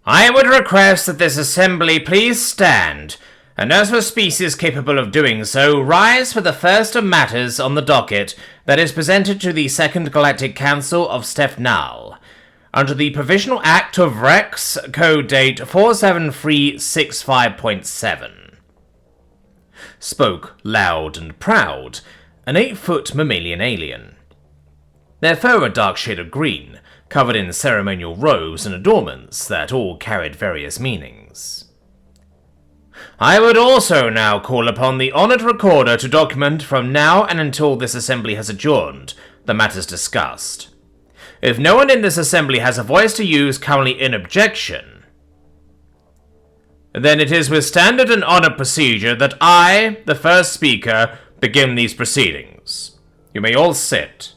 I would request that this assembly please stand, and as for species capable of doing so, rise for the first of matters on the docket that is presented to the Second Galactic Council of Stefnal, under the Provisional Act of Rex, code date 47365.7. Spoke loud and proud, an 8-foot mammalian alien. Their fur a dark shade of green, covered in ceremonial robes and adornments that all carried various meanings. I would also now call upon the honoured recorder to document from now and until this assembly has adjourned the matters discussed. If no one in this assembly has a voice to use currently in objection, then it is with standard and honoured procedure that I, the first speaker, begin these proceedings. You may all sit,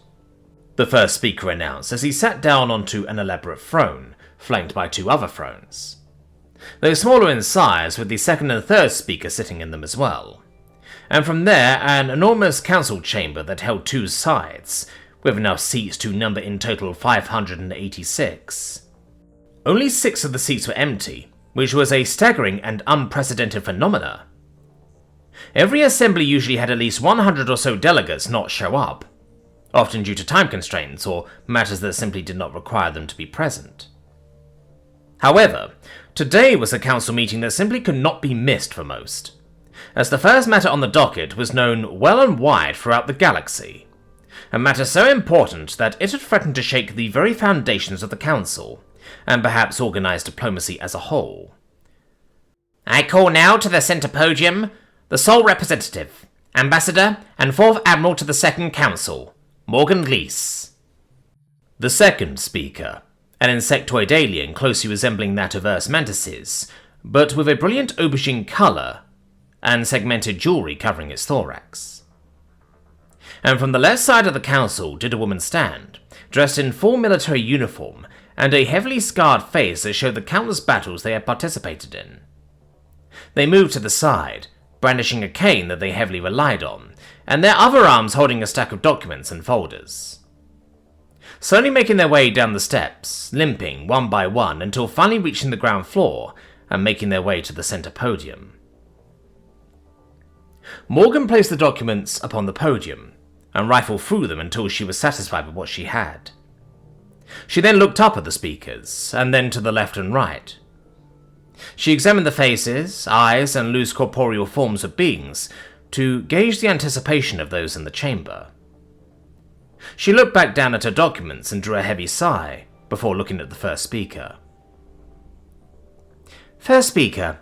the first speaker announced as he sat down onto an elaborate throne, flanked by 2 other thrones. They were smaller in size, with the second and third speaker sitting in them as well. And from there, an enormous council chamber that held 2 sides, with enough seats to number in total 586. Only 6 of the seats were empty, which was a staggering and unprecedented phenomena. Every assembly usually had at least 100 or so delegates not show up, often due to time constraints or matters that simply did not require them to be present. However, today was a council meeting that simply could not be missed for most, as the first matter on the docket was known well and wide throughout the galaxy, a matter so important that it had threatened to shake the very foundations of the council, and perhaps organized diplomacy as a whole. I call now to the center podium the sole representative, ambassador, and 4th admiral to the Second Council, Morgan Lees. The second speaker, an insectoid alien closely resembling that of Earth's mantises, but with a brilliant aubergine colour and segmented jewellery covering its thorax. And from the left side of the council did a woman stand, dressed in full military uniform and a heavily scarred face that showed the countless battles they had participated in. They moved to the side, brandishing a cane that they heavily relied on, and their other arms holding a stack of documents and folders. Slowly making their way down the steps, limping one by one until finally reaching the ground floor and making their way to the center podium. Morgan placed the documents upon the podium and rifled through them until she was satisfied with what she had. She then looked up at the speakers, and then to the left and right. She examined the faces, eyes, and loose corporeal forms of beings to gauge the anticipation of those in the chamber. She looked back down at her documents and drew a heavy sigh before looking at the first speaker. First speaker,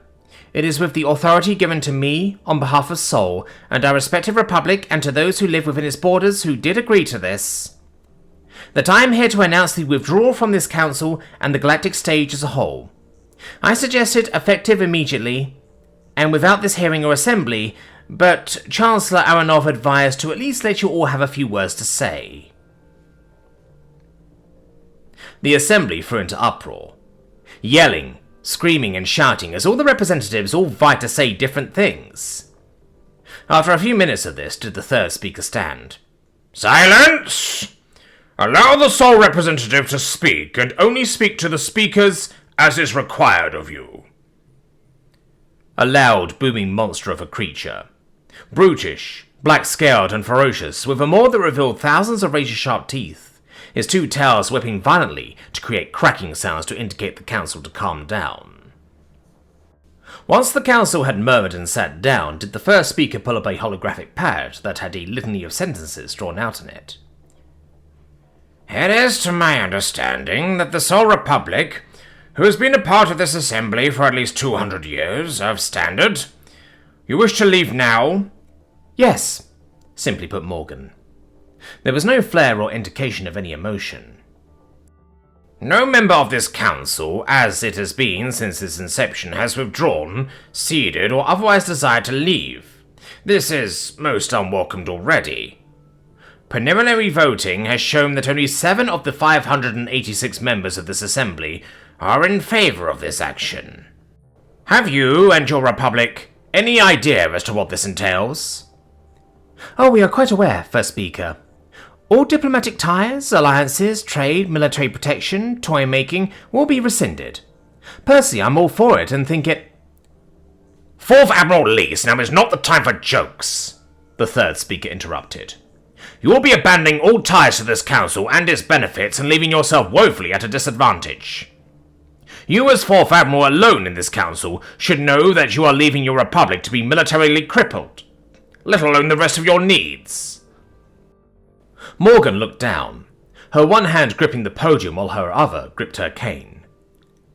it is with the authority given to me on behalf of Sol and our respective republic and to those who live within its borders who did agree to this, that I am here to announce the withdrawal from this council and the galactic stage as a whole. I suggest it effective immediately, and without this hearing or assembly, but Chancellor Aronov advised to at least let you all have a few words to say. The assembly threw into uproar, yelling, screaming and shouting as all the representatives all vied to say different things. After a few minutes of this did the third speaker stand. Silence! Allow the sole representative to speak, and only speak to the speakers as is required of you. A loud, booming monster of a creature, brutish, black-scaled and ferocious, with a maw that revealed thousands of razor-sharp teeth, his 2 tails whipping violently to create cracking sounds to indicate the council to calm down. Once the council had murmured and sat down, did the first speaker pull up a holographic pad that had a litany of sentences drawn out on it. It is to my understanding that the Sol Republic, who has been a part of this assembly for at least 200 years, of standard. You wish to leave now? Yes, simply put Morgan. There was no flare or indication of any emotion. No member of this council, as it has been since its inception, has withdrawn, ceded, or otherwise desired to leave. This is most unwelcomed already. Preliminary voting has shown that only 7 of the 586 members of this assembly are in favor of this action. Have you and your republic any idea as to what this entails? Oh, we are quite aware, First Speaker. All diplomatic ties, alliances, trade, military protection, toy-making will be rescinded. Percy, I'm all for it and think it... Fourth Admiral Lees, now is not the time for jokes, the third speaker interrupted. You will be abandoning all ties to this council and its benefits and leaving yourself woefully at a disadvantage. You as Fourth Admiral alone in this council should know that you are leaving your republic to be militarily crippled, let alone the rest of your needs. Morgan looked down, her one hand gripping the podium while her other gripped her cane.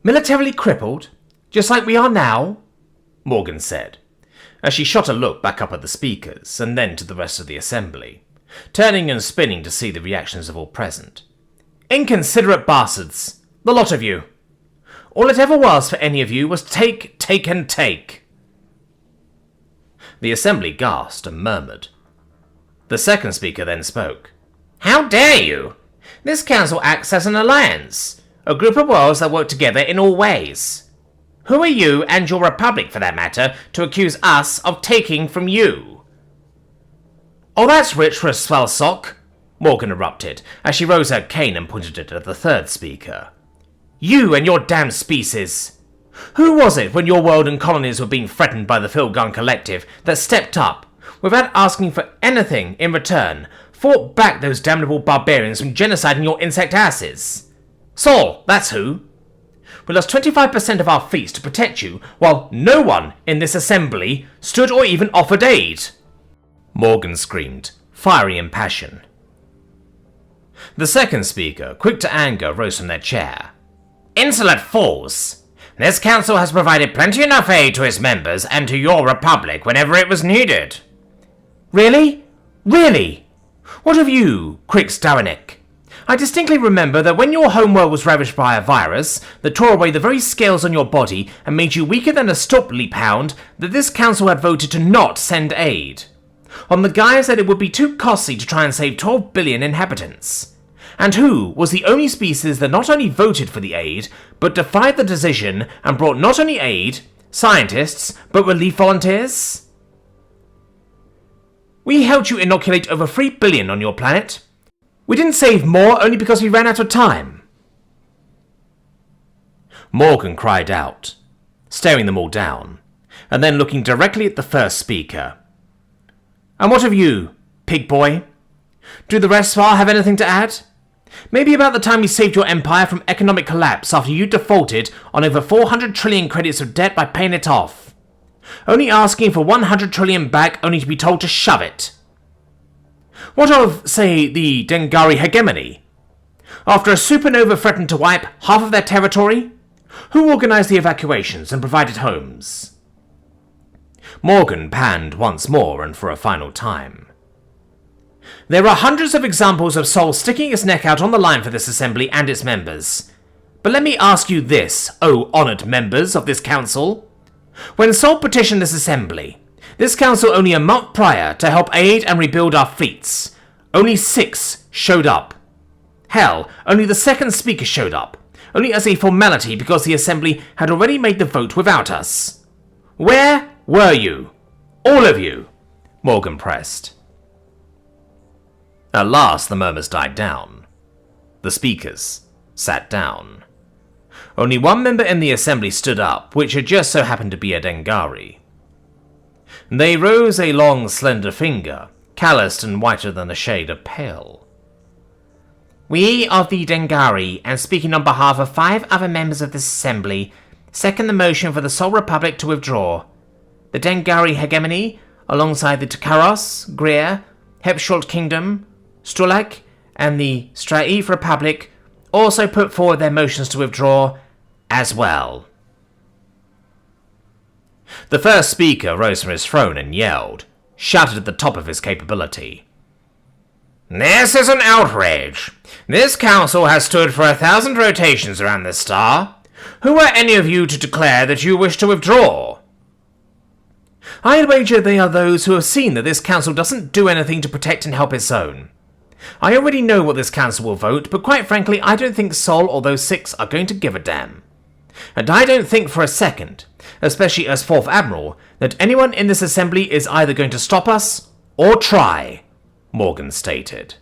Militarily crippled? Just like we are now? Morgan said, as she shot a look back up at the speakers and then to the rest of the assembly, turning and spinning to see the reactions of all present. Inconsiderate bastards, the lot of you. All it ever was for any of you was take, take and take. The assembly gasped and murmured. The second speaker then spoke. How dare you? This council acts as an alliance, a group of worlds that work together in all ways. Who are you, and your republic for that matter, to accuse us of taking from you? Oh, that's rich for a swell sock, Morgan erupted, as she rose her cane and pointed it at the third speaker. You and your damn species! Who was it, when your world and colonies were being threatened by the Phil Gunn Collective, that stepped up, without asking for anything in return, fought back those damnable barbarians from genociding your insect asses? Saul, that's who. We lost 25% of our fleets to protect you, while no one in this assembly stood or even offered aid. Morgan screamed, fiery in passion. The second speaker, quick to anger, rose from their chair. Insolent fools! This council has provided plenty enough aid to its members and to your republic whenever it was needed. Really? Really? What of you, Crix Darinick? I distinctly remember that when your homeworld was ravaged by a virus that tore away the very scales on your body and made you weaker than a stop leap hound, that this council had voted to not send aid, on the guise that it would be too costly to try and save 12 billion inhabitants. And who was the only species that not only voted for the aid, but defied the decision and brought not only aid, scientists, but relief volunteers? We helped you inoculate over 3 billion on your planet. We didn't save more only because we ran out of time. Morgan cried out, staring them all down, and then looking directly at the first speaker. And what of you, pig boy? Do the rest of us have anything to add? Maybe about the time we saved your empire from economic collapse after you defaulted on over 400 trillion credits of debt by paying it off. Only asking for 100 trillion back only to be told to shove it. What of, say, the Dengari hegemony? After a supernova threatened to wipe half of their territory, who organised the evacuations and provided homes? Morgan panned once more and for a final time. There are hundreds of examples of Sol sticking its neck out on the line for this assembly and its members. But let me ask you this, O honoured members of this council. When Sol petitioned this assembly, this council only a month prior to help aid and rebuild our fleets, only 6 showed up. Hell, only the second speaker showed up, only as a formality because the assembly had already made the vote without us. Where were you? All of you, Morgan pressed. At last the murmurs died down. The speakers sat down. Only one member in the assembly stood up, which had just so happened to be a Dengari. They rose a long, slender finger, calloused and whiter than a shade of pale. We of the Dengari, and speaking on behalf of 5 other members of this assembly, second the motion for the Sol Republic to withdraw. The Dengari hegemony, alongside the Takaros, Greer, Hepshalt Kingdom, Strulak, and the Straif Republic, also put forward their motions to withdraw as well. The first speaker rose from his throne and yelled, shouted at the top of his capability. This is an outrage. This council has stood for 1,000 rotations around this star. Who are any of you to declare that you wish to withdraw? I'd wager they are those who have seen that this council doesn't do anything to protect and help its own. I already know what this council will vote, but quite frankly, I don't think Sol or those 6 are going to give a damn. And I don't think for a second, especially as 4th Admiral, that anyone in this assembly is either going to stop us or try, Morgan stated.